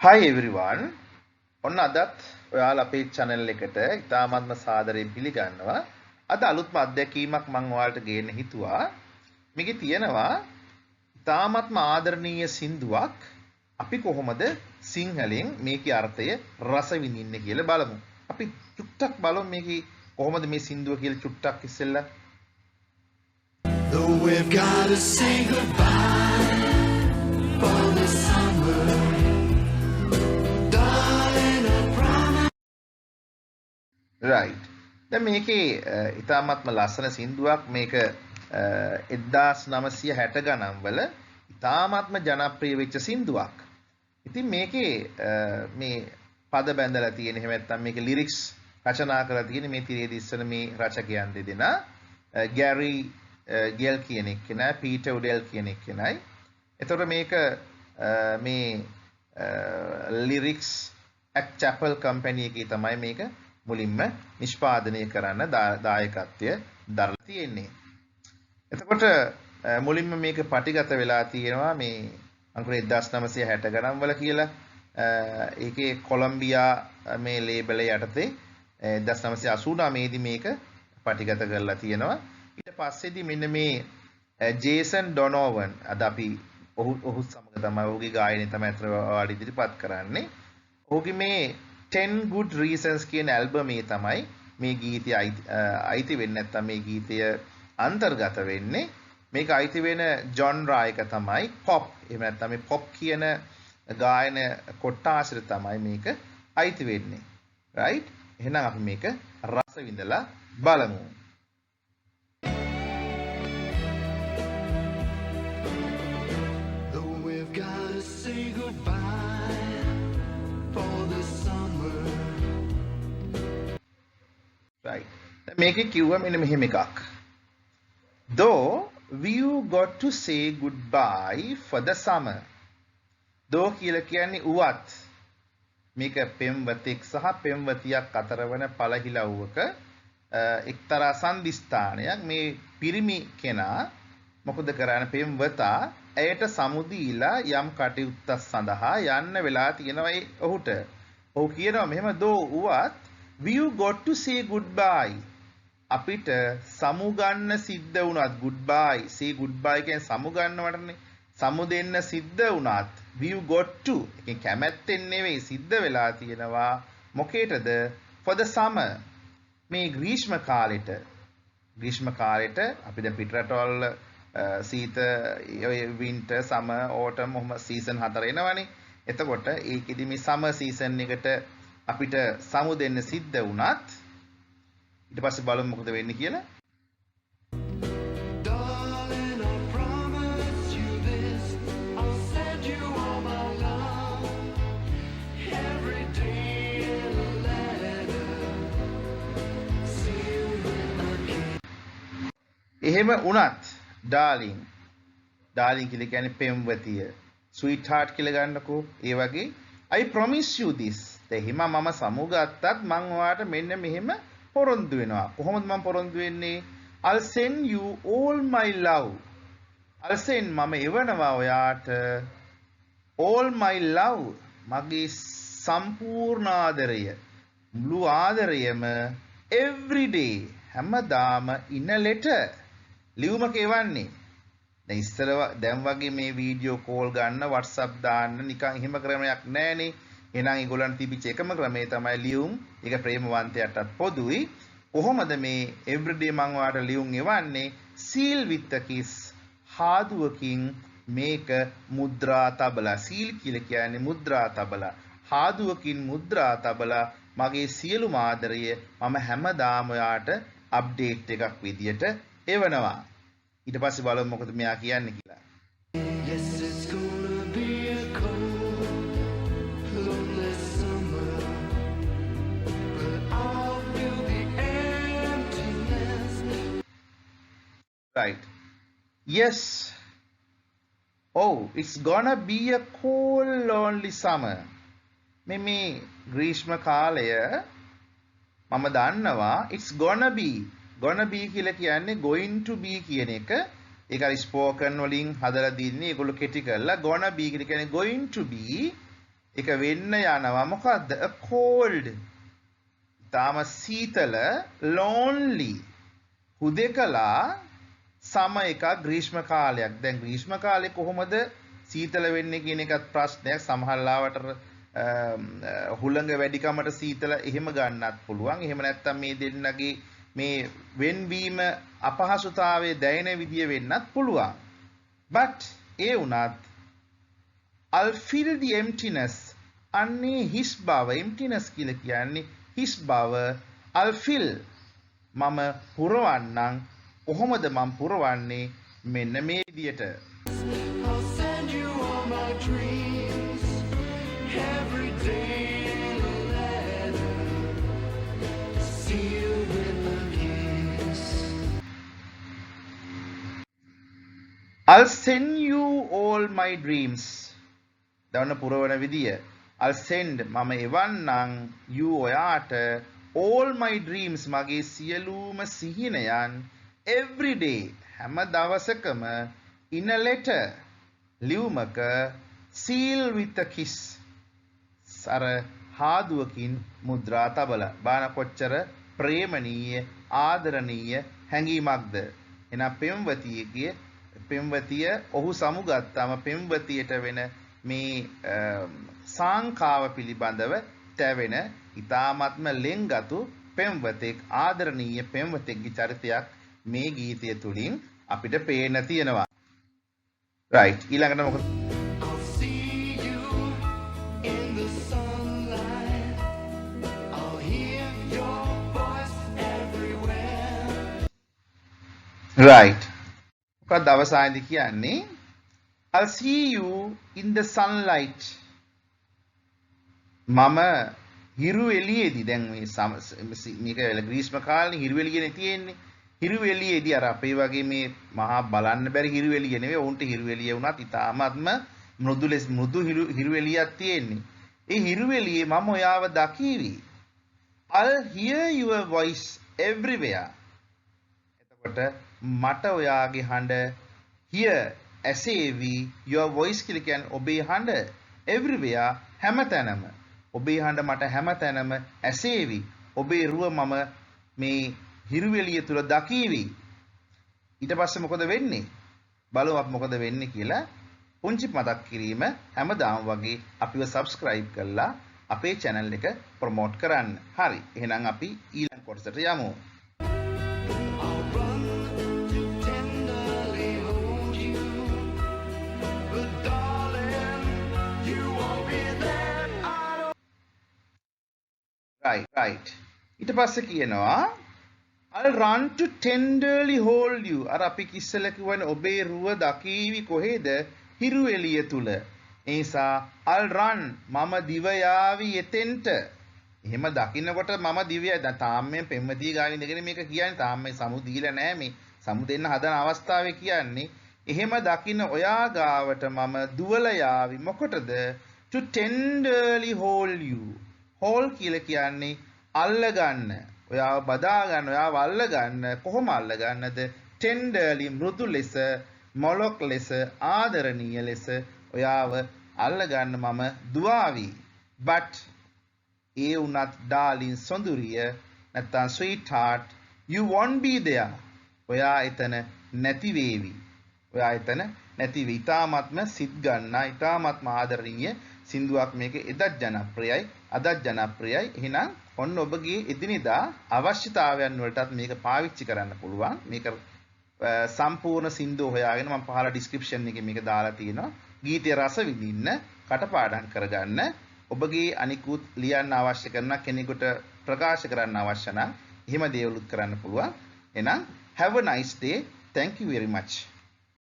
Hi everyone. ඔන්න අදත් ඔයාලා අපේ channel එකට ඉතාමත්ම සාදරයෙන් පිළිගන්නවා. අද අලුත්ම අත්දැකීමක් මම ඔයාලට ගේන්න හිතුවා. මේකේ තියෙනවා ඉතාමත්ම ආදරණීය සින්දුවක්. අපි කොහොමද සිංහලෙන් මේකේ අර්ථය රස විඳින්නේ කියලා බලමු. අපි චුට්ටක් බලමු මේකේ කොහොමද මේ සින්දුව කියලා චුට්ටක් ඉස්සෙල්ලා. Though we've got to say goodbye for the summer. right. දැන් මේකේ ඉතාමත්ම ලස්සන සින්දුවක් මේක 1960 ගණන් වල ඉතාමත්ම ජනප්‍රිය වෙච්ච සින්දුවක්. ඉතින් මේකේ මේ පද බැඳලා තියෙන එහෙම නැත්නම් මේකේ ලිරික්ස් රචනා කරලා තියෙන මේ තිරේදී ඉස්සන මේ රචකයන් දෙදෙනා ගැරි ගෙල් කියන එක්කෙනා පීටර් උඩෙල් කියන එක්කෙනයි. එතකොට මේක මේ ලිරික්ස් ඇක් චැපල් කම්පැනි එකේ තමයි මේක මුලින්ම නිෂ්පාදනය කරන්න දායකත්වය දරලා තියෙන්නේ. එතකොට මුලින්ම මේක පටිගත වෙලා තියෙනවා මේ අංකුර 1960 ගණන් වල කියලා. ඒකේ කොලොම්බියා මේ ලේබල් යටතේ 1989 දී මේක පටිගත කරලා තියෙනවා. ඊට පස්සේදී මෙන්න මේ ජේසන් ඩොනෝවන් අද අපි ඔහු සමග තමයි ඔහුගේ ගායනය තමයි අතර ඔයාලා ඉදිරිපත් කරන්නේ. ඔහුගේ මේ 10 good reasons කියන ඇල්බම් එකේ තමයි මේ ගීතය අයිති වෙන්නේ නැත්නම් මේ ගීතය අන්තර්ගත වෙන්නේ. මේක අයිති වෙන ජොන්රා එක තමයි පොප්. එහෙම නැත්නම් මේ පොප් කියන ගායන කොටාසෙට තමයි මේක අයිති වෙන්නේ. right? එහෙනම් අපි මේක රස විඳලා බලමු. Though we've got to say goodbye for the summer. right. දැන් මේකේ කිව්වා මෙන්න මෙහෙම එකක්. Though you got to say goodbye for the summer. though කියලා කියන්නේ උවත් මේක පෙම්වතෙක් සහ පෙම්වතියක් අතර වන පළහිලව්වක එක්තරා සම්දිස්ථානයක්. මේ පිරිමි කෙනා මොකද කරන්නේ පෙම්වතා ඇයට සමුදීලා යම් කටයුත්තක් සඳහා යන්න වෙලා තියෙනවා ඔහුට. ඔහු කියනවා මෙහෙම though උවත් you got to say goodbye. අපිට සමුගන්න සිද්ධ වුණත් goodbye say goodbye කියන්නේ සමුගන්නවටනේ. සමු දෙන්න සිද්ධ වුණත් you got to එකෙන් කැමැත්තෙන් නෙවෙයි සිද්ධ වෙලා තියෙනවා මොකේටද for the summer මේ ග්‍රීෂ්ම කාලෙට. ග්‍රීෂ්ම කාලෙට අපි දැන් පිටරටවල සීත වින්ටර් සමර් ඕටම් ඔහොම සීසන් 4 එනවනේ. එතකොට ඒකෙදි මේ සමර් සීසන් එකට අපිට සමු දෙන්න සිද්ධ වුණත් ඊට පස්සේ බලමු මොකද වෙන්නේ කියලා. Darling, I promise you this. I'll send you all my love every day in a letter sealed with a kiss. එහෙම වුණත් ඩාර්ලින් කියලා කියන්නේ පෙම්වතිය. ස්වීට් හાર્ට් කියලා ගන්නකෝ. ඒ වගේ I promise you this. එහෙම මම සමුගත්තත් මං ඔයාලට මෙන්න මෙහෙම පොරොන්දු වෙනවා. කොහොමද මම පොරොන්දු වෙන්නේ? I'll send you all my love. I'll send මම එවනවා ඔයාට all my love මගේ සම්පූර්ණ ආදරය මුළු ආදරයම every day හැමදාම in a letter ලියුමක එවන්නේ. දැන් ඉස්සර දැන් වගේ මේ වීඩියෝ කෝල් ගන්න WhatsApp දාන්න නිකන් එහෙම ක්‍රමයක් නැහනේ. එහෙනම් ඒගොල්ලන් තිබිච්ච එකම ක්‍රමය තමයි ලියුම්. ඒක ප්‍රේමවන්තයාටත් පොදුයි. කොහොමද මේ everyday මම ඔයාලට ලියුම් එවන්නේ? seal with a kiss. හාදුවකින් මේක මුද්‍රා තබලා. seal කියලා කියන්නේ මුද්‍රා තබලා. හාදුවකින් මුද්‍රා තබලා මගේ සියලුම ආදරය මම හැමදාම ඔයාට අප්ඩේට් එකක් විදියට එවනවා. ඊට පස්සේ බලමු මොකද මෙයා කියන්නේ කියලා. Yes, it's gonna be a cold, lonely summer, but I'll fill the emptiness. right. yes. oh, it's gonna be a cold lonely summer. මේ ග්‍රීෂ්ම කාලය මම දන්නවා it's gonna be කියලා කියන්නේ going to be කියන එක. ඒක හරි ස්පෝකන් වලින් හදලා දින්නේ ඒගොල්ලෝ කෙටි කරලා gonna be කියලා කියන්නේ going to be ඒක වෙන්න යනවා මොකද්ද? a cold. තාම සීතල lonely. හුදෙකලා සම එකක් ග්‍රීෂ්ම කාලයක්. දැන් ග්‍රීෂ්ම කාලේ කොහොමද සීතල වෙන්නේ කියන එකත් ප්‍රශ්නයක්. සමහර ලාවට හුළඟ වැඩිකමට සීතල එහෙම ගන්නත් පුළුවන්. එහෙම නැත්නම් මේ දෙන්නගේ මේ වෙන්වීම අපහසුතාවයේ දැනෙන විදිය වෙන්නත් පුළුවන්. but ඒ වුණත් I'll fill the emptiness. අන්නේ හිස් බව emptiness කියලා කියන්නේ හිස් බව I'll fill. මම පුරවන්නම්. කොහොමද මම පුරවන්නේ? මෙන්න මේ විදියට. I'll send you all my dreams, every day letter, sealed with a kiss. I'll send you all my dreams. දවන පුරවන විදිය. I'll send මම එවන්නම් you ඔයාට all my dreams මගේ සියලුම සිහිනයන් every day හැම දවසකම in a letter ලියුමක seal with a kiss අර හාදුවකින් මුද්‍රා තබලා බාන කොච්චර ප්‍රේමණීය ආදරණීය හැඟීමක්ද. එහෙනම් පෙම්වතිය ඔහු සමුගත්තාම පෙම්වතියට වෙන මේ සාංකාව පිළිබඳව තැවෙන ඉතාමත්ම ලෙන්ගතු පෙම්වතෙක් ආදරණීය පෙම්වතෙක්ගේ චරිතයක් මේ ගීතය තුලින් අපිට පේන්න තියෙනවා. right ඊළඟට මොකද? I'll see you in the sunlight. I'll hear your voice everywhere. right මොකක්ද අවසානයේදී කියන්නේ? I'll see you in the sunlight. මම හිරු එළියේදී දැන් මේක ග්‍රීෂ්ම කාලේ හිරු එළියනේ තියෙන්නේ. හිරු එළියේදී අර අපේ වගේ මේ මහා බලන්න බැරි හිරු එළිය නෙවෙයි. උන්ට හිරු එළිය වුණත් ඉතාමත්ම මෘදු හිරු එළියක් තියෙන්නේ. ඒ හිරු එළියේ මම ඔයාව දකීවි. I'll hear your voice everywhere. එතකොට මට ඔයාගේ හඬ hear ඇසේවි. your voice කියලා කියන්නේ ඔබේ හඬ everywhere හැමතැනම. ඔබේ හඬ මට හැමතැනම ඇසේවි. ඔබේ රුව මම මේ හිරු එළිය තුල දකීවි. ඊට පස්සේ මොකද වෙන්නේ? බලමු අපි මොකද වෙන්නේ කියලා. පුංචි මතක් කිරීම හැමදාම වගේ අපිව subscribe කරලා අපේ channel එක promote කරන්න. හරි. එහෙනම් අපි ඊළඟ කොටසට යමු. I'll run to tenderly hold you, but darling, you won't be there. right. ඊට පස්සේ කියනවා I'll run to tenderly hold you. අර අපි ඉස්සෙල්ලා කිව්වනේ ඔබේ රුව දකීවි කොහෙද? හිරු එළිය තුල. ඒ නිසා I'll run මම දිව යාවි එතෙන්ට. එහෙම දකින්නකොට මම දිව්‍යයි. දැන් තාම මේ පෙම්වතිය ගානේ ඉඳගෙන මේක කියන්නේ තාම මේ සමු දීලා නැහැ මේ. සමු දෙන්න හදන අවස්ථාවේ කියන්නේ. එහෙම දකින්න ඔයා ගාවට මම දුවල යාවි. මොකටද? To tenderly hold you. hold කියලා කියන්නේ අල්ල ගන්න. ඔයාව බදා ගන්න, ඔයාව අල්ල ගන්න. කොහොම අල්ල ගන්නද? tenderly මෘදු ලෙස, මොලොක් ලෙස, ආදරණීය ලෙස ඔයාව අල්ල ගන්න මම දුවාවි. but ඒ උනත් darling සොඳුරිය නැත්තම් sweetheart you won't be there. ඔයා එතන නැති වේවි. ඔයා එතන නැති වෙයි. ඊ타ත්ම සිත් ගන්නා, ඊ타ත්ම ආදරණීය සින්දුවක් මේක එදත් ජනප්‍රියයි, අදත් ජනප්‍රියයි. එහෙනම් ඔන්න ඔබගේ එදිනෙදා අවශ්‍යතාවයන් වලටත් මේක පාවිච්චි කරන්න පුළුවන්. මේක සම්පූර්ණ සින්දුව හොයාගෙන මම පහළ description එකේ මේක දාලා තියෙනවා. ගීතය රස විඳින්න, කටපාඩම් කරගන්න. ඔබගේ අනිකුත් ලියන්න අවශ්‍ය කරන කෙනෙකුට ප්‍රකාශ කරන්න අවශ්‍ය නම් එහෙම දේවලුත් කරන්න පුළුවන්. එහෙනම් have a nice day. Thank you very much.